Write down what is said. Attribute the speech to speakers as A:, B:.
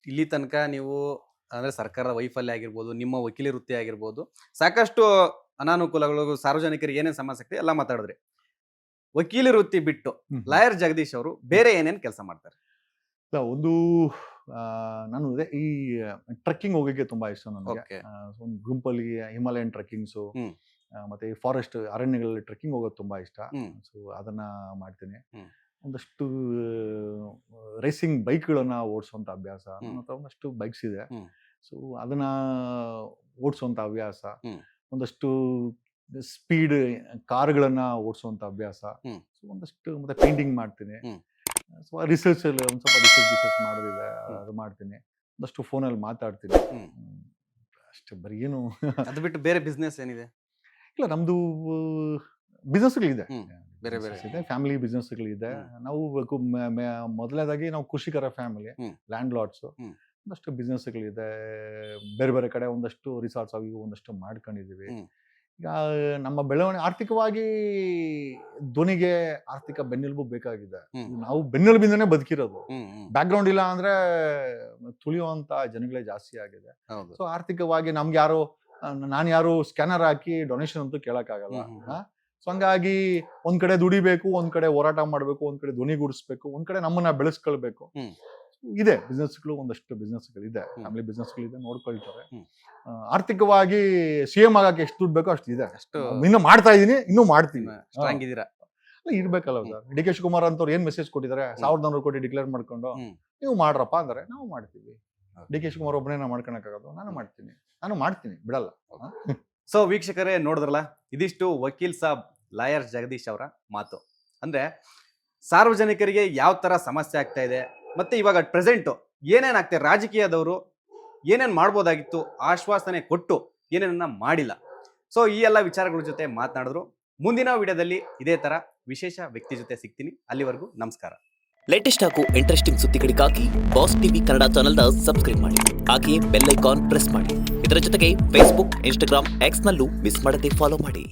A: ಇಲ್ಲಿ ತನಕ ನೀವು ಅಂದ್ರೆ ಸರ್ಕಾರದ ವೈಫಲ್ಯ ಆಗಿರ್ಬೋದು, ನಿಮ್ಮ ವಕೀಲಿ ವೃತ್ತಿ ಆಗಿರ್ಬೋದು, ಸಾಕಷ್ಟು ಅನಾನುಕೂಲಗಳು, ಸಾರ್ವಜನಿಕರಿಗೆ ಏನೇನು ಸಮಸ್ಯೆ ಆಗ್ತದೆ ಎಲ್ಲ ಮಾತಾಡಿದ್ರಿ. ವಕೀಲಿ ವೃತ್ತಿ ಬಿಟ್ಟು ಲಾಯರ್ ಜಗದೀಶ್ ಅವರು ಬೇರೆ ಏನೇನು ಕೆಲಸ ಮಾಡ್ತಾರೆ?
B: ಇಲ್ಲ, ಒಂದು ನಾನು ಈ ಟ್ರೆಕ್ಕಿಂಗ್ ಹೋಗೋಕ್ಕೆ ತುಂಬಾ ಇಷ್ಟ ನನಗೆ.
A: ಓಕೆ.
B: ಒಂದು ಗುಂಪಲ್ಲಿ ಹಿಮಾಲಯನ್ ಟ್ರೆಕ್ಕಿಂಗ್ಸು
A: ಹ್ಮ್.
B: ಮತ್ತೆ ಈ ಫಾರೆಸ್ಟ್ ಅರಣ್ಯಗಳಲ್ಲಿ ಟ್ರೆಕ್ಕಿಂಗ್ ಹೋಗೋದು ತುಂಬಾ ಇಷ್ಟ.
A: ಹ್ಮ್.
B: ಸೊ ಅದನ್ನ ಮಾಡ್ತೀನಿ.
A: ಹ್ಮ್.
B: ಒಂದಷ್ಟು ರೇಸಿಂಗ್ ಬೈಕ್ಗಳನ್ನ ಓಡಿಸುವಂತ ಅಭ್ಯಾಸ.
A: ಹ್ಮ್.
B: ನನ್ನ ಹತ್ರ ಒಂದಷ್ಟು ಬೈಕ್ಸ್ ಇದೆ.
A: ಹ್ಮ್.
B: ಸೊ ಅದನ್ನ ಓಡಿಸುವಂತ ಹವ್ಯಾಸ.
A: ಹ್ಮ್.
B: ಒಂದಷ್ಟು ಸ್ಪೀಡ್ ಕಾರ್ಗಳನ್ನ ಓಡಿಸುವಂತ ಅಭ್ಯಾಸ.
A: ಹ್ಮ್.
B: ಸೊ ಒಂದಷ್ಟು ಮತ್ತೆ ಪೇಂಟಿಂಗ್ ಮಾಡ್ತೀನಿ.
A: ಹ್ಮ್.
B: ಸೊ ರಿಸರ್ಚ್ ಅಲ್ಲಿ ಒಂದು ಸ್ವಲ್ಪ ರಿಸರ್ಚ್ ಮಾಡೋದಿದೆ, ಅದು ಮಾಡ್ತೀನಿ. ಒಂದಷ್ಟು ಫೋನಲ್ಲಿ ಮಾತಾಡ್ತೀನಿ.
A: ಹ್ಮ್.
B: ಅಷ್ಟೇ, ಬರೀ ಏನು
A: ಅದು ಬಿಟ್ಟು ಬೇರೆ ಬಿಸ್ನೆಸ್ ಏನಿದೆ?
B: ಇಲ್ಲ, ನಮ್ದು ಬಿಸ್ನೆಸ್ಗಳಿದೆ,
A: ಹ್ಮ್. ಬೇರೆ ಬೇರೆ
B: ಇದೆ, ಫ್ಯಾಮಿಲಿ ಬಿಸ್ನೆಸ್ಗಳಿದೆ. ನಾವು ಮೊದಲನೇದಾಗಿ ನಾವು ಕೃಷಿಕರ family,
A: hmm.
B: Landlords.
A: Hmm.
B: ಒಂದಷ್ಟು ಬಿಸ್ನೆಸ್ಗಳಿದೆ, ಬೇರೆ ಬೇರೆ ಕಡೆ ಒಂದಷ್ಟು ರಿಸಾರ್ಟ್ಸ್ ಅವು ಇವು ಒಂದಷ್ಟು ಮಾಡ್ಕೊಂಡಿದೀವಿ.
A: ಹ್ಮ್.
B: ಈಗ ನಮ್ಮ ಬೆಳವಣಿಗೆ ಆರ್ಥಿಕವಾಗಿ ಧ್ವನಿಗೆ ಆರ್ಥಿಕ ಬೆನ್ನೆಲುಬು ಬೇಕಾಗಿದೆ.
A: ಹ್ಮ್.
B: ನಾವು ಬೆನ್ನೆಲುಬಿಂದನೇ ಬದುಕಿರೋದು.
A: ಹ್ಮ್. ಹ್ಮ್.
B: ಬ್ಯಾಕ್ಗ್ರೌಂಡ್ ಇಲ್ಲ ಅಂದ್ರೆ ತುಳಿಯುವಂತ ಜನಗಳೇ ಜಾಸ್ತಿ ಆಗಿದೆ.
A: ಹೌದು.
B: ಸೊ ಆರ್ಥಿಕವಾಗಿ ನಮ್ಗೆ ಯಾರು ನಾನು ಯಾರು ಸ್ಕ್ಯಾನರ್ ಹಾಕಿ ಡೊನೇಷನ್ ಅಂತೂ ಕೇಳಕ್ಕಾಗಲ್ಲ.
A: ಹ್ಮ್.
B: ಸೊ ಹಂಗಾಗಿ ಒಂದ್ ಕಡೆ ದುಡಿಬೇಕು, ಒಂದ್ ಕಡೆ ಹೋರಾಟ ಮಾಡ್ಬೇಕು, ಒಂದ್ ಕಡೆ ಧ್ವನಿಗೂಡಿಸ್ಬೇಕು, ಒಂದ್ ಕಡೆ ನಮ್ಮನ್ನ ಬೆಳೆಸ್ಕೊಳ್ಬೇಕು.
A: ಹ್ಮ್.
B: ಇದೆ ಬಿಸ್ನೆಸ್ಗಳು, ಒಂದಷ್ಟು ಬಿಸ್ನೆಸ್ಗಳಿದೆ,
A: ಹ್ಮ್.
B: ಫ್ಯಾಮಿಲಿ ಬಿಸ್ನೆಸ್ಗಳಿದೆ, ನೋಡ್ಕೊಳ್ತಾರೆ.
A: ಹ್ಮ್.
B: ಆರ್ಥಿಕವಾಗಿ CM ಆಗಕ್ಕೆ ಎಷ್ಟು ದುಡ್ಡು ಬೇಕೋ ಅಷ್ಟು ಇದೆ.
A: ಅಷ್ಟು
B: ಇನ್ನು ಮಾಡ್ತಾ ಇದೀನಿ, ಇನ್ನೂ ಮಾಡ್ತೀನಿ.
A: ಸ್ಟ್ರಾಂಗ್ ಇದೀರಾ?
B: ಇರ್ಬೇಕಲ್ಲ ಸರ್. ಡಿ ಕೆ ಶಿವಕುಮಾರ್ ಅಂತವ್ರು ಏನ್ ಮೆಸೇಜ್ ಕೊಟ್ಟಿದ್ದಾರೆ? 1400 ಕೋಟಿ ಡಿಕ್ಲೇರ್ ಮಾಡ್ಕೊಂಡು
A: ಹ್ಮ್.
B: ನೀವು ಮಾಡ್ರಪ್ಪ ಅಂದ್ರೆ ನಾವು ಮಾಡ್ತೀವಿ.
A: Okay.
B: ಡಿ ಕೆ ಶಿವಕುಮಾರ್ ಒಬ್ಬನೇ ನಾವು ಮಾಡ್ಕೊಳಕ್ಕಾಗೋದು? ನಾನು ಮಾಡ್ತೀನಿ, ಬಿಡಲ್ಲ.
A: ಸೊ ವೀಕ್ಷಕರೇ, ನೋಡಿದ್ರಲ್ಲ, ಇದಿಷ್ಟು ವಕೀಲ್ ಸಾಬ್ ಲಾಯರ್ ಜಗದೀಶ್ ಅವರ ಮಾತು. ಅಂದ್ರೆ ಸಾರ್ವಜನಿಕರಿಗೆ ಯಾವ ತರ ಸಮಸ್ಯೆ ಆಗ್ತಾ ಇದೆ, ಮತ್ತೆ ಇವಾಗ ಪ್ರೆಸೆಂಟ್ ಏನೇನ್ ಆಗ್ತದೆ, ರಾಜಕೀಯದವರು ಏನೇನ್ ಮಾಡ್ಬೋದಾಗಿತ್ತು, ಆಶ್ವಾಸನೆ ಕೊಟ್ಟು ಏನೇನನ್ನ ಮಾಡಿಲ್ಲ. ಸೊ ಈ ಎಲ್ಲ ವಿಚಾರಗಳ ಜೊತೆ ಮಾತನಾಡಿದ್ರು. ಮುಂದಿನ ವಿಡಿಯೋದಲ್ಲಿ ಇದೇ ತರ ವಿಶೇಷ ವ್ಯಕ್ತಿ ಜೊತೆ ಸಿಗ್ತೀನಿ. ಅಲ್ಲಿವರೆಗೂ ನಮಸ್ಕಾರ.
C: ಲೇಟೆಸ್ಟ್ ಹಾಗೂ ಇಂಟ್ರೆಸ್ಟಿಂಗ್ ಸುದ್ದಿಗಳಿಗಾಗಿ ಬಾಸ್ ಟಿವಿ ಕನ್ನಡ ಚಾನೆಲ್ನ ಸಬ್ಸ್ಕ್ರೈಬ್ ಮಾಡಿ. ಹಾಗೆಯೇ ಬೆಲ್ ಐಕಾನ್ ಪ್ರೆಸ್ ಮಾಡಿ. ಇದರ ಜೊತೆಗೆ ಫೇಸ್ಬುಕ್, ಇನ್ಸ್ಟಾಗ್ರಾಮ್, ಎಕ್ಸ್ ನಲ್ಲೂ ಮಿಸ್ ಮಾಡದೆ ಫಾಲೋ ಮಾಡಿ.